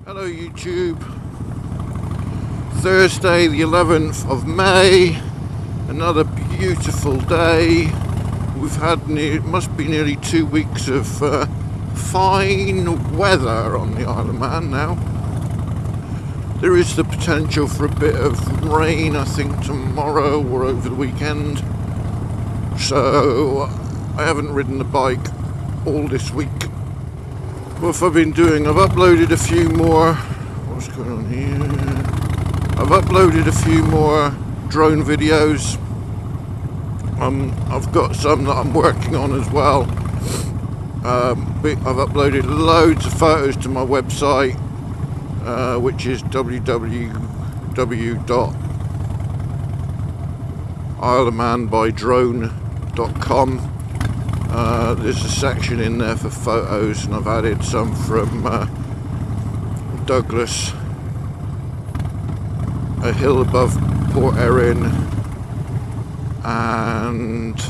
Hello YouTube. Thursday the 11th of May, another beautiful day. We've had it must be nearly 2 weeks of fine weather on the Isle of Man now. There is the potential for a bit of rain, I think, tomorrow or over the weekend. So I haven't ridden the bike all this week. What I've been doing, I've uploaded a few more, what's going on here? I've uploaded a few more drone videos. I've got some that I'm working on as well. I've uploaded loads of photos to my website, which is www.isleofmanbydrone.com. There's a section in there for photos, and I've added some from Douglas, a hill above Port Erin, and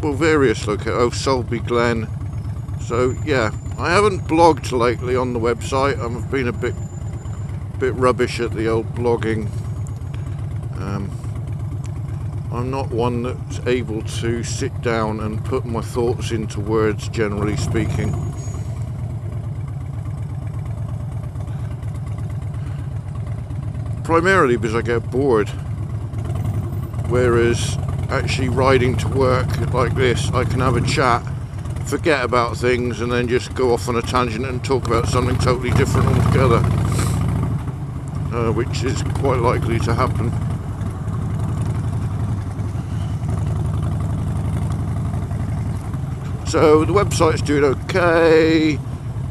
various locations. Sulby Glen. So yeah, I haven't blogged lately on the website. I've been a bit rubbish at the old blogging. I'm not one that's able to sit down and put my thoughts into words, generally speaking. Primarily because I get bored. Whereas actually riding to work like this, I can have a chat, forget about things, and then just go off on a tangent and talk about something totally different altogether. Which is quite likely to happen. So the website's doing okay.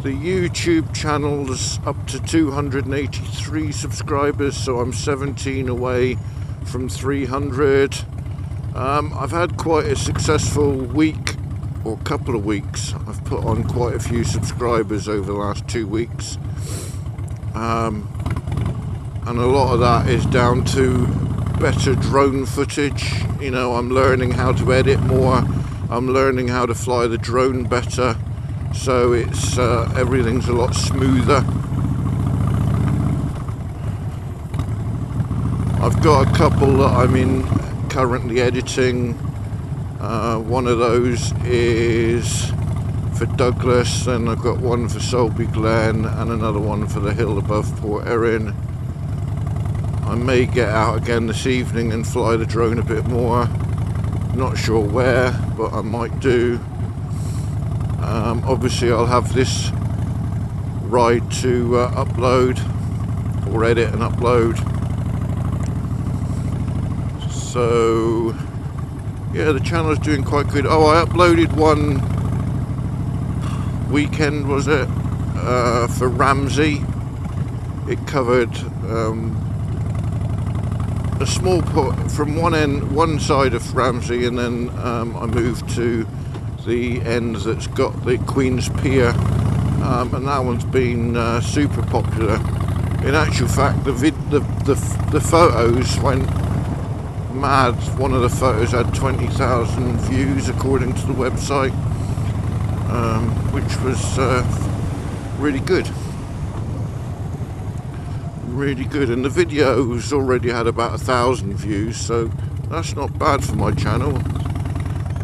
The YouTube channel's up to 283 subscribers, so I'm 17 away from 300. I've had quite a successful week, or couple of weeks. I've put on quite a few subscribers over the last 2 weeks. And a lot of that is down to better drone footage. You know, I'm learning how to edit more. I'm learning how to fly the drone better, so it's everything's a lot smoother. I've got a couple that I'm currently editing. One of those is for Douglas, and I've got one for Sulby Glen and another one for the hill above Port Erin. I may get out again this evening and fly the drone a bit more. Not sure where, but I might do. Obviously I'll have this ride to upload or edit and upload. So yeah, the channel is doing quite good. Oh, I uploaded one weekend, was it, for Ramsey. It covered a small port from one side of Ramsey, and then I moved to the end that's got the Queen's Pier, and that one's been super popular. In actual fact, the photos went mad. One of the photos had 20,000 views according to the website, which was really good. Really good, and the video's already had about 1,000 views, so that's not bad for my channel.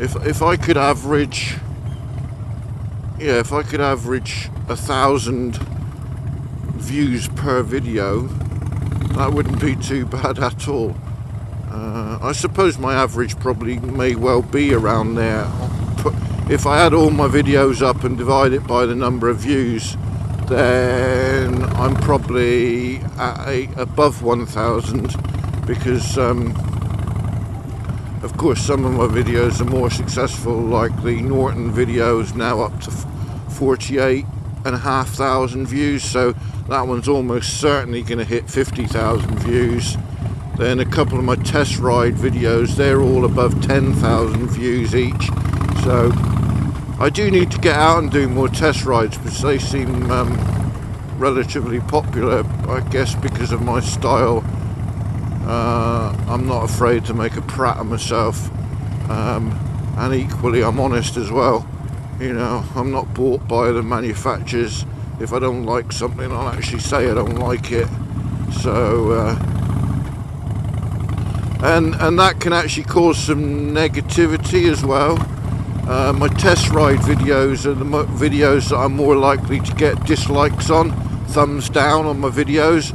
If I could average, yeah, if I could average 1,000 views per video, that wouldn't be too bad at all. I suppose my average probably may well be around there. If I had all my videos up and divide it by the number of views, then I'm probably at above 1,000, because of course some of my videos are more successful, like the Norton video is now up to 48,500 views, so that one's almost certainly going to hit 50,000 views. Then a couple of my test ride videos, they're all above 10,000 views each, so I do need to get out and do more test rides, because they seem relatively popular, I guess because of my style. I'm not afraid to make a prat of myself, and equally I'm honest as well. You know, I'm not bought by the manufacturers. If I don't like something, I'll actually say I don't like it. So and that can actually cause some negativity as well. My test ride videos are the videos that I'm more likely to get dislikes on, thumbs down on my videos,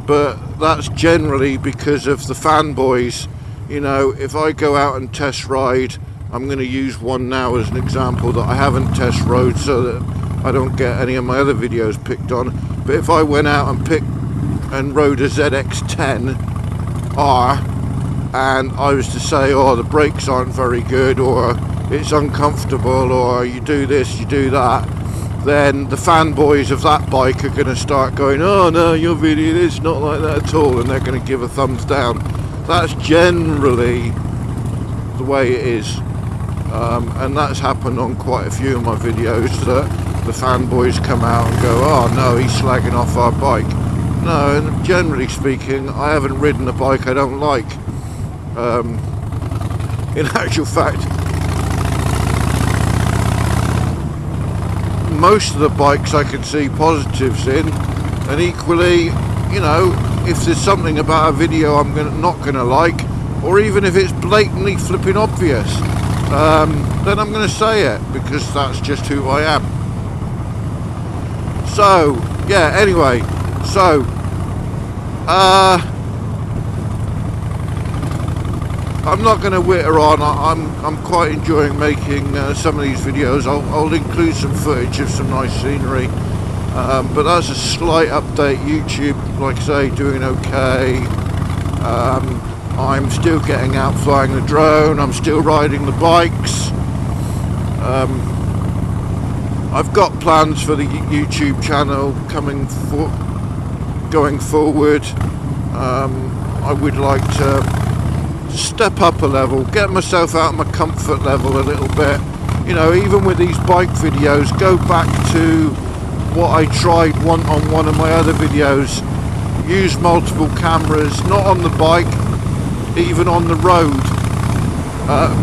but that's generally because of the fanboys. You know, if I go out and test ride, I'm going to use one now as an example that I haven't test rode so that I don't get any of my other videos picked on. But if I went out and rode a ZX-10R and I was to say, oh, the brakes aren't very good, or it's uncomfortable, or you do this, you do that, then the fanboys of that bike are going to start going, oh no, your video is not like that at all, and they're going to give a thumbs down. That's generally the way it is, and that's happened on quite a few of my videos, that the fanboys come out and go, oh no, he's slagging off our bike. No, and generally speaking, I haven't ridden a bike I don't like. In actual fact, most of the bikes I can see positives in, and equally, you know, if there's something about a video I'm not going to like, or even if it's blatantly flipping obvious, then I'm going to say it, because that's just who I am. So, yeah, anyway, so, I'm not going to witter on. I'm quite enjoying making some of these videos. I'll include some footage of some nice scenery, but that's a slight update. YouTube, like I say, doing okay. I'm still getting out flying the drone. I'm still riding the bikes. I've got plans for the YouTube channel going forward. I would like to step up a level, get myself out of my comfort level a little bit. You know, even with these bike videos, go back to what I tried on one of my other videos. Use multiple cameras, not on the bike, even on the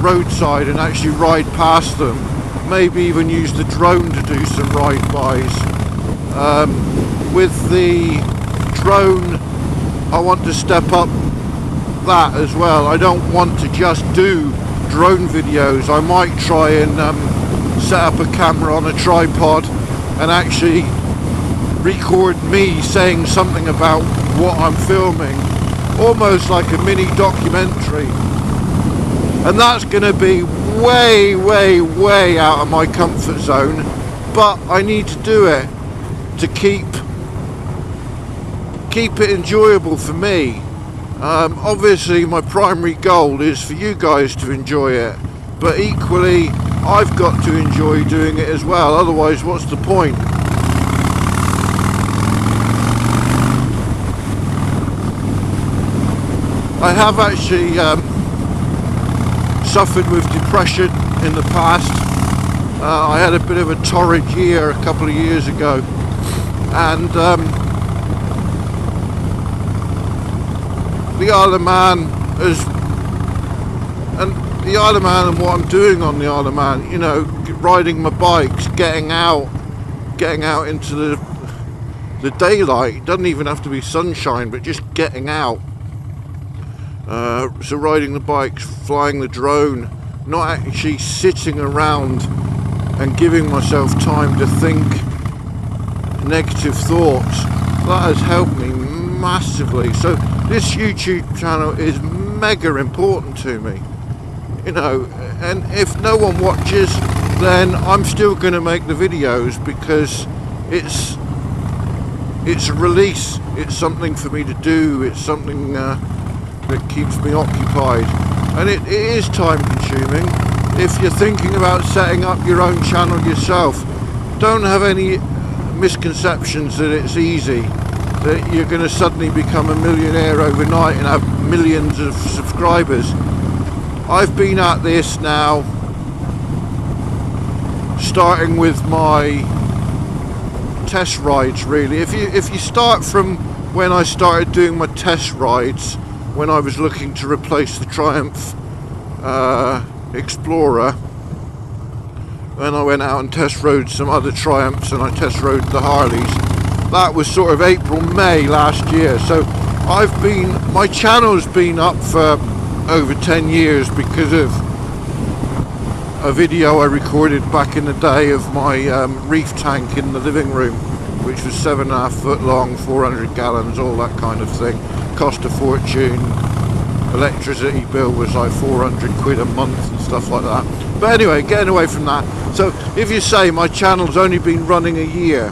roadside, and actually ride past them. Maybe even use the drone to do some ride-bys. With the drone, I want to step up that as well. I don't want to just do drone videos. I might try and set up a camera on a tripod and actually record me saying something about what I'm filming, almost like a mini documentary. And that's going to be way, way, way out of my comfort zone, but I need to do it to keep it enjoyable for me. Obviously my primary goal is for you guys to enjoy it, but equally I've got to enjoy doing it as well, otherwise what's the point? I have actually suffered with depression in the past. I had a bit of a torrid year a couple of years ago, and the Isle of Man and what I'm doing on the Isle of Man, you know, riding my bikes, getting out into the daylight. It doesn't even have to be sunshine, but just getting out. So riding the bikes, flying the drone, not actually sitting around and giving myself time to think negative thoughts. That has helped me massively. So this YouTube channel is mega important to me, you know, and if no one watches, then I'm still going to make the videos, because it's a release, it's something for me to do, it's something that keeps me occupied, and it is time consuming. If you're thinking about setting up your own channel yourself, don't have any misconceptions that it's easy, that you're going to suddenly become a millionaire overnight and have millions of subscribers. I've been at this now, starting with my test rides really. If you start from when I started doing my test rides, when I was looking to replace the Triumph Explorer, Then I went out and test rode some other Triumphs, and I test rode the Harleys. That was sort of April, May last year. So my channel's been up for over 10 years because of a video I recorded back in the day of my reef tank in the living room, which was 7.5 foot long, 400 gallons, all that kind of thing. Cost a fortune. Electricity bill was like 400 quid a month and stuff like that. But anyway, getting away from that. So if you say my channel's only been running a year,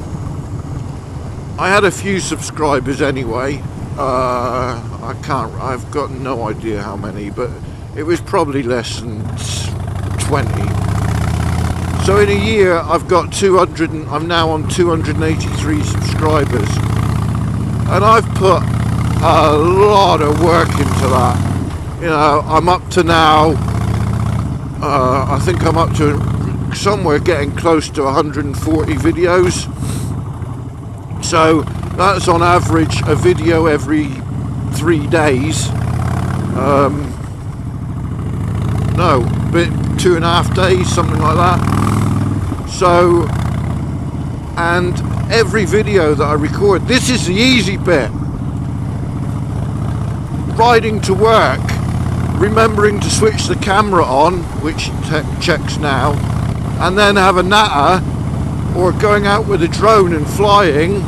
I had a few subscribers anyway. I've got no idea how many, but it was probably less than 20. So in a year I've got 200, and I'm now on 283 subscribers, and I've put a lot of work into that. You know, I'm up to now, I think I'm up to somewhere getting close to 140 videos. So that's on average a video every 3 days. No, bit 2.5 days, something like that. So, and every video that I record, this is the easy bit. Riding to work, remembering to switch the camera on, which checks now, and then have a natter, or going out with a drone and flying.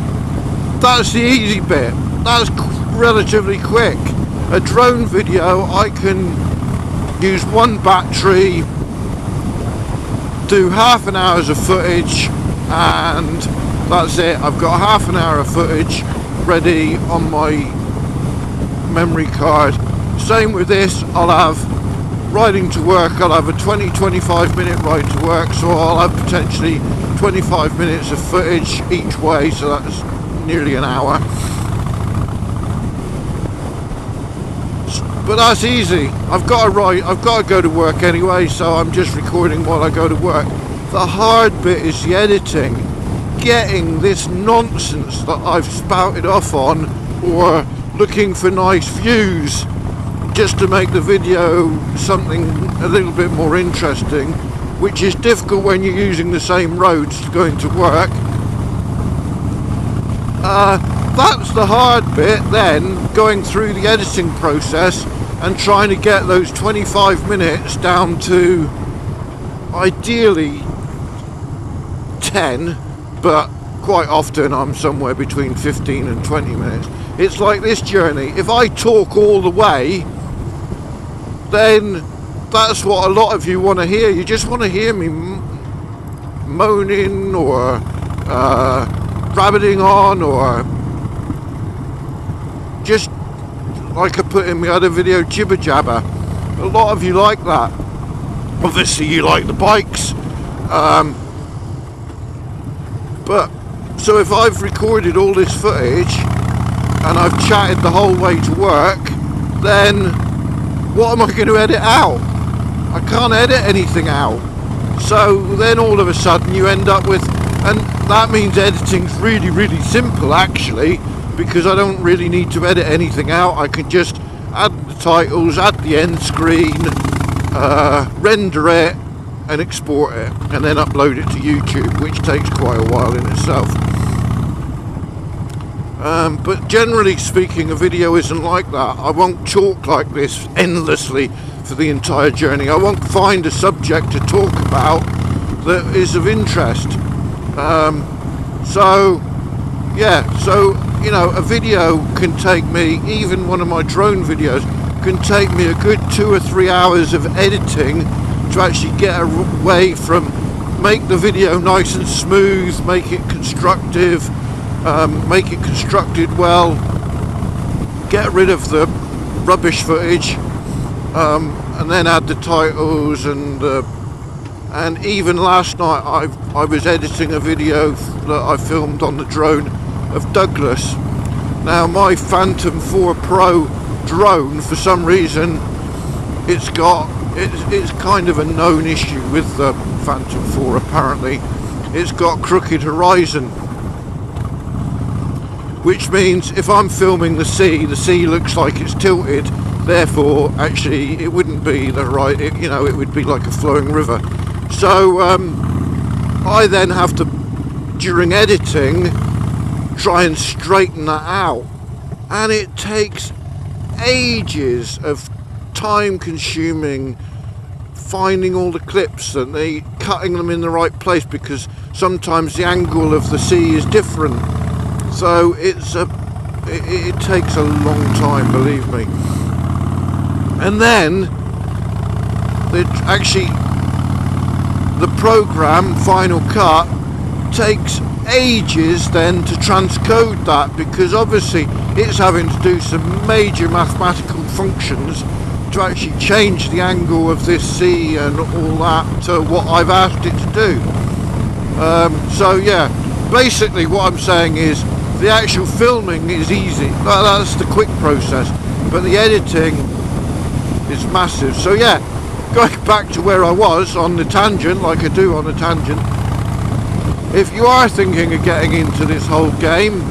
That's the easy bit. That's relatively quick. A drone video, I can use one battery, do half an hour's of footage, and that's it. I've got half an hour of footage ready on my memory card. Same with this. I'll have riding to work, I'll have a 20-25 minute ride to work, so I'll have potentially 25 minutes of footage each way, so that's nearly an hour. But that's easy. I've got to go to work anyway, so I'm just recording while I go to work. The hard bit is the editing, getting this nonsense that I've spouted off on, or looking for nice views just to make the video something a little bit more interesting, which is difficult when you're using the same roads going to work. That's the hard bit then, going through the editing process and trying to get those 25 minutes down to ideally 10, but quite often I'm somewhere between 15 and 20 minutes. It's like this journey. If I talk all the way, then that's what a lot of you want to hear. You just want to hear me moaning or rabbiting on, or just like I put in my other video, jibber jabber. A lot of you like that. Obviously you like the bikes, but so if I've recorded all this footage and I've chatted the whole way to work, then what am I going to edit out? I can't edit anything out. So then all of a sudden you end up with, and that means editing's really, really simple actually, because I don't really need to edit anything out. I can just add the titles, add the end screen, render it and export it, and then upload it to YouTube, which takes quite a while in itself. But generally speaking, a video isn't like that. I won't talk like this endlessly for the entire journey. I won't find a subject to talk about that is of interest. So you know, a video can take me, even one of my drone videos can take me a good 2 or 3 hours of editing to actually get away from, make the video nice and smooth, make it constructive, make it constructed well, get rid of the rubbish footage, and then add the titles, and even last night I was editing a video that I filmed on the drone of Douglas. Now my Phantom 4 Pro drone, for some reason, it's kind of a known issue with the Phantom 4 apparently. It's got crooked horizon, which means if I'm filming the sea looks like it's tilted, therefore actually it wouldn't be the right, you know, it would be like a flowing river. So I then have to, during editing, try and straighten that out, and it takes ages of time consuming finding all the clips and cutting them in the right place, because sometimes the angle of the sea is different, so it takes a long time, believe me. And then the program Final Cut takes ages then to transcode that, because obviously it's having to do some major mathematical functions to actually change the angle of this sea and all that to what I've asked it to do. So yeah, basically what I'm saying is the actual filming is easy, that's the quick process, but the editing is massive. So yeah, going back to where I was on the tangent, like I do on a tangent, if you are thinking of getting into this whole game,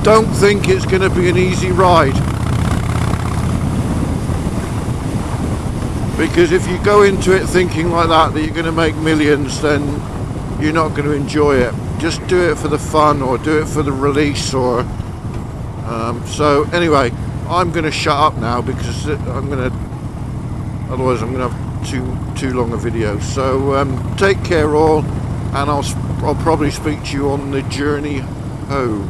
don't think it's going to be an easy ride. Because if you go into it thinking like that you're going to make millions, then you're not going to enjoy it. Just do it for the fun, or do it for the release, or so anyway, I'm going to shut up now, because otherwise I'm going to have too long a video. So take care all, and I'll probably speak to you on the journey home.